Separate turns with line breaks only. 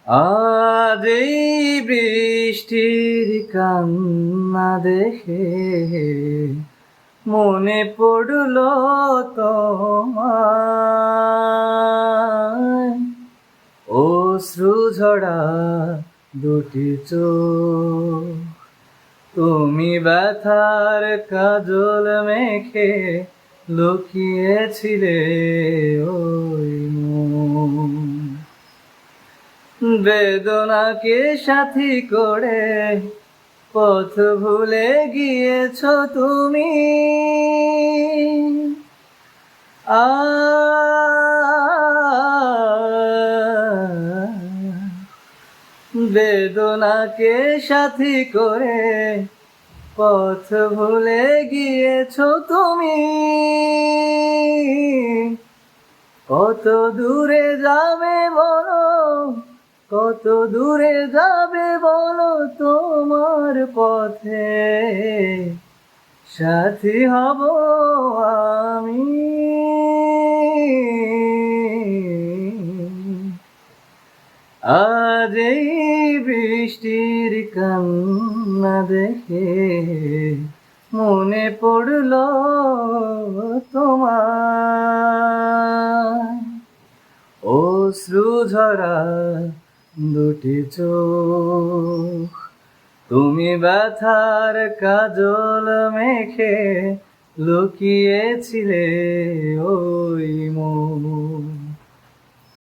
আজ এই বৃষ্টির কান্না দেখে মনে পড়লো তোমায়, অশ্রু ঝরা দুটি চোখ। তুমি ব্যথার কাজল মেখে লুকিয়েছিলে ওই মন। বেদনাকে সাথী করে পথ ভুলে গিয়েছো তুমি। আ বেদনাকে সাথী করে পথ ভুলে গিয়েছো তুমি। কত দূরে যাবে বলো, কত দূরে যাবে বলো, তোমার পথে সাথী হব আমি। আজ এই বৃষ্টির কান্না দেখে মনে পড়লো তোমার, অশ্রু ঝরা দুটি চোখ। তুমি ব্যথার কাজল মেখে লুকিয়েছিলে ওই মন।